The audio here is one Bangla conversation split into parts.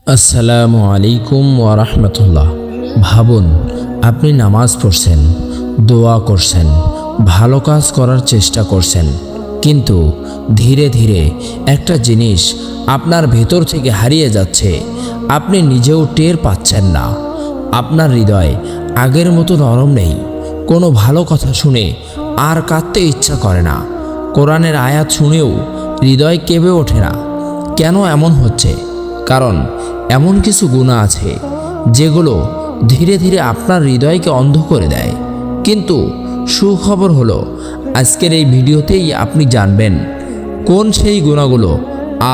আসসালামু আলাইকুম ওয়া রাহমাতুল্লাহ। ভাবুন, আপনি নামাজ পড়ছেন, দোয়া করছেন, ভালো কাজ করার চেষ্টা করছেন, কিন্তু ধীরে ধীরে একটা জিনিস আপনার ভেতর থেকে হারিয়ে যাচ্ছে। আপনি নিজেও টের পাচ্ছেন না। আপনার হৃদয় আগের মতো নরম নেই। কোনো ভালো কথা শুনে আর কাঁদতে ইচ্ছা করে না। কোরআনের আয়াত শুনেও হৃদয় কেঁপে ওঠে না। কেন এমন হচ্ছে? কারণ এমন কিছু গুনাহ আছে যেগুলো ধীরে ধীরে আপনার হৃদয়কে অন্ধ করে দেয়। কিন্তু সুখবর হলো, আজকের এই ভিডিওতেই আপনি জানবেন কোন সেই গুনাহগুলো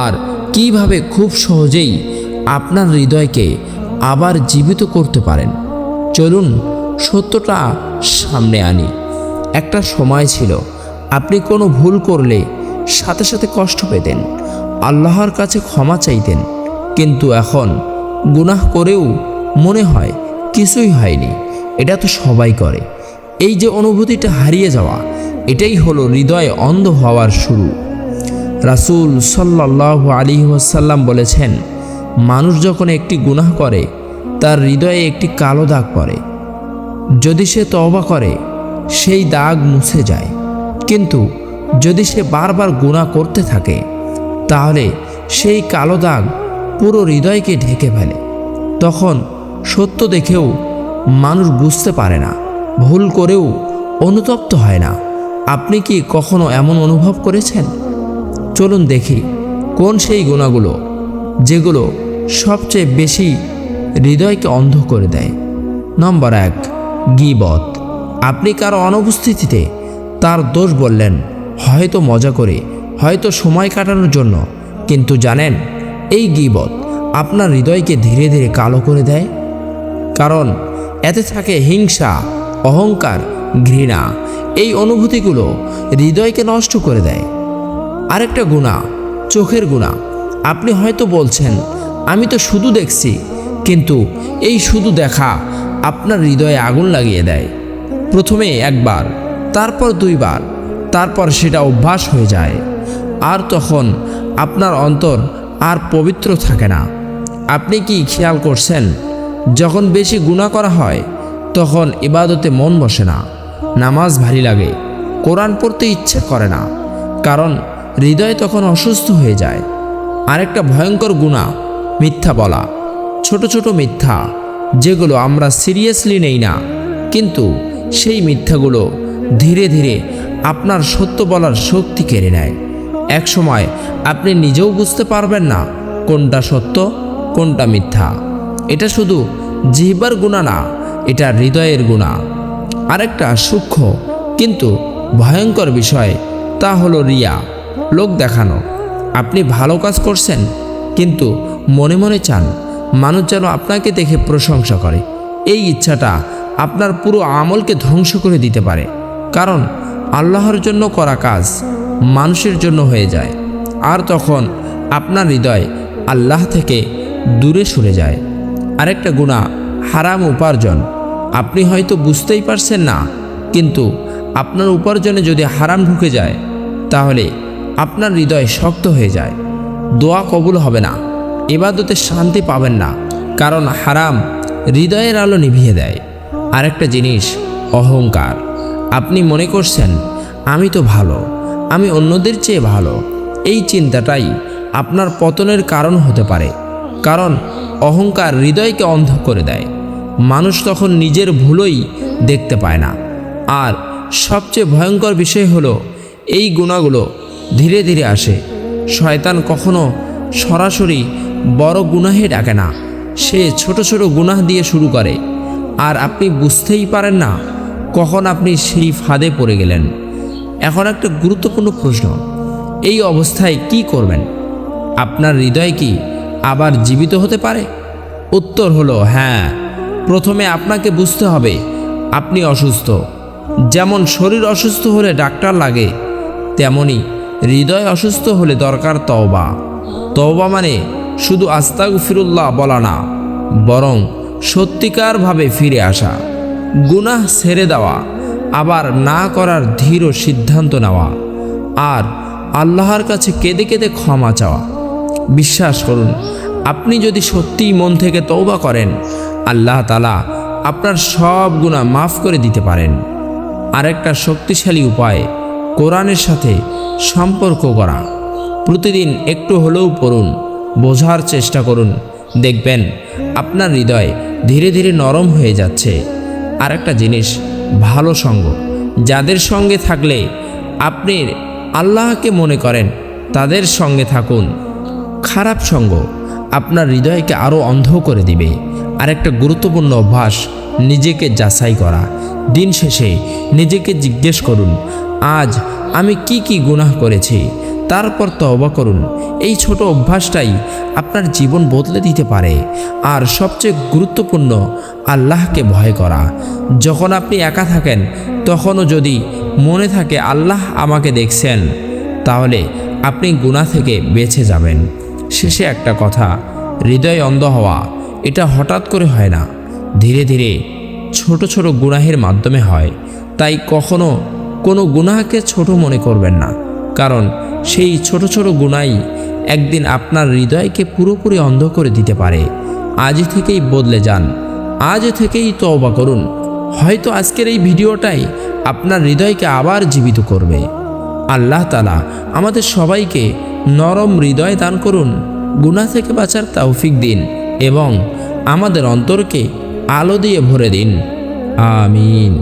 আর কিভাবে খুব সহজেই আপনার হৃদয়কে আবার জীবিত করতে পারেন। চলুন সত্যটা সামনে আনি। একটা সময় ছিল আপনি কোনো ভুল করলে সাথে সাথে কষ্ট পেতেন, আল্লাহর কাছে ক্ষমা চাইতেন। কিন্তু এখন গুনাহ করেও মনে হয় কিছুই হয়নি, এটা তো সবাই করে। এই যে অনুভূতিটা হারিয়ে যাওয়া, এটাই হলো হৃদয় অন্ধ হওয়ার শুরু। রাসূল সাল্লাল্লাহু আলাইহি ওয়াসাল্লাম বলেছেন, মানুষ যখন একটি গুনাহ করে তার হৃদয়ে একটি কালো দাগ পড়ে। যদি সে তওবা করে সেই দাগ মুছে যায়, কিন্তু যদি সে বারবার গুনাহ করতে থাকে তাহলে সেই কালো দাগ পুরো হৃদয়কে ঢেকে ফেলে। তখন সত্য দেখেও মানুষ বুঝতে পারে না, ভুল করেও অনুতপ্ত হয় না। আপনি কি কখনো এমন অনুভব করেছেন? চলুন দেখি কোন সেই গুনাহগুলো যেগুলো সবচেয়ে বেশি হৃদয়কে অন্ধ করে দেয়। নম্বর 1, গীবত। আপনি কারো অনুপস্থিতিতে তার দোষ বললেন, হয়তো মজা করে, হয়তো সময় কাটানোর জন্য, কিন্তু জানেন এই গীবত আপনার হৃদয়কে ধীরে ধীরে কালো করে দেয়। কারণ এতে থাকে হিংসা, অহংকার, ঘৃণা। এই অনুভূতিগুলো হৃদয়কে নষ্ট করে দেয়। আরেকটা গুনাহ, চোখের গুনাহ। আপনি হয়তো বলছেন, আমি তো শুধু দেখছি, কিন্তু এই শুধু দেখা আপনার হৃদয়ে আগুন লাগিয়ে দেয়। প্রথমে একবার, তারপর 2 বার, তারপর সেটা অভ্যাস হয়ে যায়। আর তখন আপনার অন্তর আর পবিত্র থাকে না। আপনি কি খেয়াল করছেন, যখন বেশি গুনাহ করা হয় তখন ইবাদতে মন বসে না, নামাজ ভারী লাগে, কোরআন পড়তে ইচ্ছা করে না, কারণ হৃদয় তখন অসুস্থ হয়ে যায়। আরেকটা ভয়ঙ্কর গুনাহ, মিথ্যা বলা। ছোট ছোট মিথ্যা যেগুলো আমরা সিরিয়াসলি নেই না, কিন্তু সেই মিথ্যাগুলো ধীরে ধীরে আপনার সত্য বলার শক্তি কেড়ে নেয়। এক সময় আপনি নিজেও বুঝতে পারবেন না কোনটা সত্য কোনটা মিথ্যা। এটা শুধু জিহ্বার গুনাহ না, এটা হৃদয়ের গুনাহ। আরেকটা সূক্ষ্ম কিন্তু ভয়ঙ্কর বিষয়, তা হলো রিয়া, লোক দেখানো। আপনি ভালো কাজ করছেন, কিন্তু মনে মনে চান মানুষ যেন আপনাকে দেখে প্রশংসা করে। এই ইচ্ছাটা আপনার পুরো আমলকে ধ্বংস করে দিতে পারে। কারণ আল্লাহর জন্য করা কাজ মানুষের জন্য হয়ে যায়, আর তখন আপনার হৃদয় আল্লাহ থেকে দূরে সরে যায়। আরেকটা গুনাহ, হারাম উপার্জন। আপনি হয়তো বুঝতেই পারছেন না, কিন্তু আপনার উপার্জনে যদি হারাম ঢুকে যায় তাহলে আপনার হৃদয় শক্ত হয়ে যায়। দোয়া কবুল হবে না, ইবাদতে শান্তি পাবেন না, কারণ হারাম হৃদয়ের আলো নিভিয়ে দেয়। আরেকটা জিনিস, অহংকার। আপনি মনে করছেন, আমি তো ভালো, আমি অন্যদের চেয়ে ভালো। এই চিন্তাটাই আপনার পতনের কারণ হতে পারে, কারণ অহংকার হৃদয়কে অন্ধ করে দেয়। মানুষ তখন নিজের ভুলই দেখতে পায় না। আর সবচেয়ে ভয়ঙ্কর বিষয় হলো, এই গুনাহগুলো ধীরে ধীরে আসে। শয়তান কখনো সরাসরি বড় গুনাহে ডাকে না, সে ছোট ছোট গুনাহ দিয়ে শুরু করে, আর আপনি বুঝতেই পারেন না কখন আপনি সেই ফাঁদে পড়ে গেলেন। এখন একটা গুরুত্বপূর্ণ প্রশ্ন, এই অবস্থায় কি করবেন? আপনার হৃদয় কি আবার জীবিত হতে পারে? উত্তর হলো হ্যাঁ। প্রথমে আপনাকে বুঝতে হবে আপনি অসুস্থ। যেমন শরীর অসুস্থ হলে ডাক্তার লাগে, তেমনি হৃদয় অসুস্থ হলে দরকার তওবা। তওবা মানে শুধু আস্তাগফিরুল্লাহ বলা না, বরং সত্যিকারভাবে ফিরে আসা, গুনাহ ছেড়ে দেওয়া, আবার না করার দৃঢ় সিদ্ধান্ত নেওয়া, আর আল্লাহর কাছে কেঁদে কেঁদে ক্ষমা চাওয়া। বিশ্বাস করুন, আপনি যদি সত্যিই মন থেকে তওবা করেন, আল্লাহ তাআলা আপনার সব গুনাহ মাফ করে দিতে পারেন। আরেকটা শক্তিশালী উপায় কোরআনের সাথে সম্পর্ক করা। প্রতিদিন একটু হলেও পড়ুন, বোঝার চেষ্টা করুন, দেখবেন আপনার হৃদয় ধীরে ধীরে নরম হয়ে যাচ্ছে। আরেকটা জিনিস, ভালো সঙ্গ। যাদের সঙ্গে থাকলে আপনি আল্লাহকে মনে করেন, তাদের সঙ্গে থাকুন। খারাপ সঙ্গ আপনার হৃদয়কে আরও অন্ধ করে দিবে। আরেকটা গুরুত্বপূর্ণ অভ্যাস, নিজেকে যাচাই করা। দিন শেষে নিজেকে জিজ্ঞেস করুন, আজ আমি কি গুনাহ করেছি, তারপর তওবা করুন। এই ছোট অভ্যাসটাই আপনার জীবন বদলে দিতে পারে। আর সবচেয়ে গুরুত্বপূর্ণ, আল্লাহকে ভয় করা। যখন আপনি একা থাকেন, তখনও যদি মনে থাকে আল্লাহ আমাকে দেখছেন, তাহলে আপনি গুনাহ থেকে বেঁচে যাবেন। শেষে একটা কথা, হৃদয় অন্ধ হওয়া এটা হঠাৎ করে হয় না, ধীরে ধীরে ছোট ছোট গুনাহের মাধ্যমে হয়। তাই কখনো কোনো গুনাহকে ছোট মনে করবেন না, কারণ সেই ছোট ছোট গুনাহই একদিন আপনার হৃদয়কে পুরোপুরি অন্ধ করে দিতে পারে। আজ থেকেই বদলে যান, আজ থেকেই তওবা করুন। হয়তো আজকের এই ভিডিওটাই আপনার হৃদয়কে আবার জীবিত করবে। আল্লাহ তাআলা আমাদের সবাইকে নরম হৃদয় দান করুন, গুনাহ থেকে বাঁচার তৌফিক দিন এবং আমাদের অন্তরকে আলো দিয়ে ভরে দিন। আমিন।